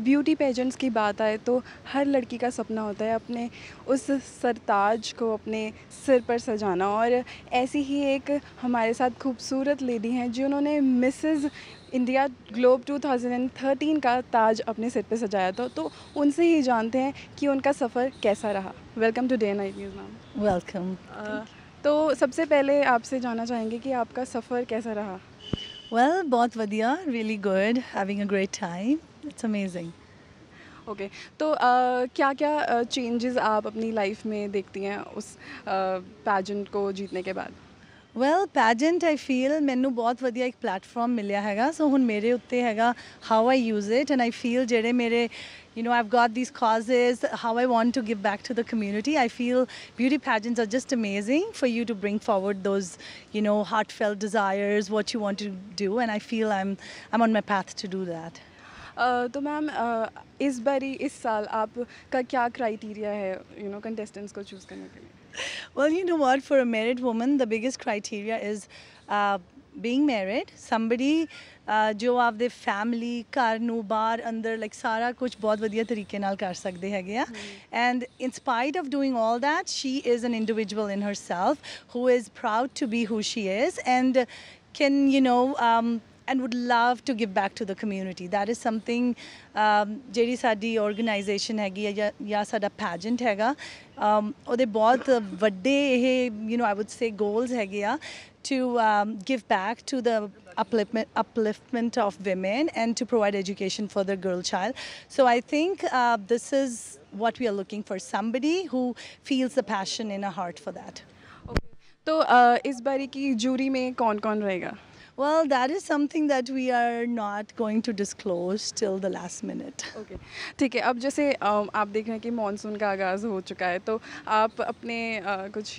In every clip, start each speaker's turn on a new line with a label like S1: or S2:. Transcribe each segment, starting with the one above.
S1: Beauty pageants की बात आए तो हर लड़की का सपना होता है अपने उस सरताज को अपने सिर पर सजाना, और ऐसी ही एक हमारे साथ खूबसूरत लेडी हैं जिन्होंने मिसेस इंडिया ग्लोब 2013 का ताज अपने सिर पर सजाया था। तो उनसे ही जानते हैं कि उनका सफ़र कैसा रहा। Welcome to day night news ma'am.
S2: Welcome.
S1: तो सबसे पहले आपसे जानना चाहेंगे कि आपका सफ़र कैसा रहा।
S2: वेल बहुत वधिया, really good, having a great time, it's amazing.
S1: Okay तो क्या क्या चेंजेस आप अपनी लाइफ में देखती हैं उस पैजेंट को जीतने के बाद।
S2: वेल पैजेंट आई फील मैनू बहुत वधिया एक प्लेटफॉर्म मिलिया हैगा, सो हुण मेरे उत्ते हैगा how I use it, and I feel जेडे मेरे I've got these causes, how I want to give back to the community. I feel beauty pageants are just amazing for you to bring forward those, heartfelt desires, what you want to do, and I feel I'm on my path to do that.
S1: तो ma'am इस साल आपका क्या criteria है contestants को choose करने के लिए।
S2: Well, you know what, for a married woman the biggest criteria is being married, somebody जो आपदे फैमिली घर नूं बाहर अंदर लाइक सारा कुछ बहुत वधिया तरीके नाल कर सकते हैगे आ, and in spite of doing all that she is an individual in herself who is proud to be who she is and can and would love to give back to the community. That is something ਜਿਹੜੀ ਸਾਡੀ organisation ਹੈਗੀ ਹੈ ਜਾਂ ਸਾਡਾ pageant ਹੈਗਾ, ਉਹਦੇ ਬਹੁਤ ਵੱਡੇ ਇਹ I would say goals ਹੈਗੇ ਆ to give back to the upliftment of women and to provide education for the girl child. So I think this is what we are looking for, somebody who feels the passion in her heart for that.
S1: Okay. तो इस बारी की jury में कौन कौन रहेगा।
S2: Well, that is something that we are not going to disclose till the last minute.
S1: Okay, ठीक है। अब जैसे आप देख रहे हैं कि मॉनसून का आगाज़ हो चुका है, तो आप अपने कुछ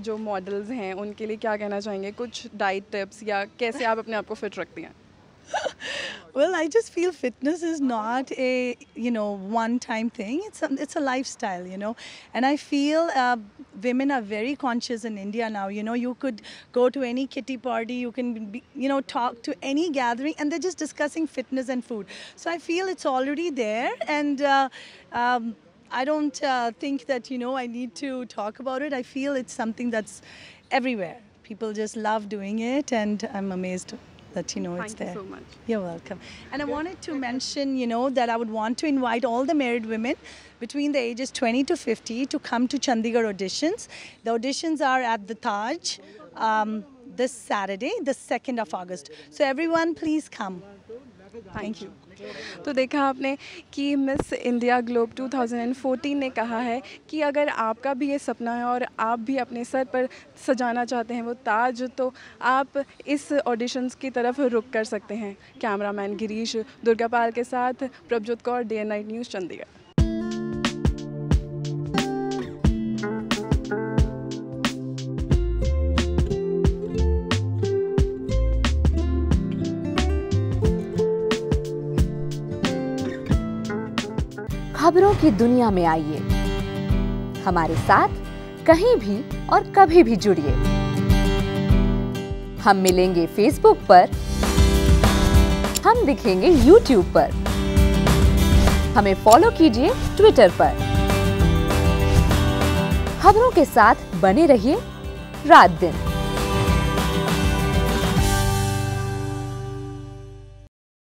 S1: जो मॉडल्स हैं उनके लिए क्या कहना चाहेंगे, कुछ डाइट टिप्स या कैसे आप अपने आप को फिट रखती हैं।
S2: Well, I just feel fitness is not a one-time thing. It's a lifestyle, and I feel women are very conscious in India now. You could go to any kitty party, you can talk to any gathering, and they're just discussing fitness and food. So I feel it's already there, and I don't think that I need to talk about it. I feel it's something that's everywhere. People just love doing it, and I'm amazed that it's there.
S1: Thank you so much.
S2: You're welcome. And I wanted to mention that I would want to invite all the married women between the ages 20 to 50 to come to Chandigarh auditions. The auditions are at the Taj this Saturday, the 2nd of August. So everyone please come.
S1: Thank you. तो देखा आपने कि miss India globe 2014 ने कहा है कि अगर आपका भी ये सपना है और आप भी अपने सर पर सजाना चाहते हैं वो ताज, तो आप इस ऑडिशंस की तरफ रुख कर सकते हैं। कैमरामैन गिरीश दुर्गापाल के साथ Prabhjot Kaur, day night news, Chandigarh.
S3: खबरों की दुनिया में आइए, हमारे साथ कहीं भी और कभी भी जुड़िए। हम मिलेंगे फेसबुक पर, हम दिखेंगे यूट्यूब पर, हमें फॉलो कीजिए ट्विटर पर। खबरों के साथ बने रहिए रात दिन।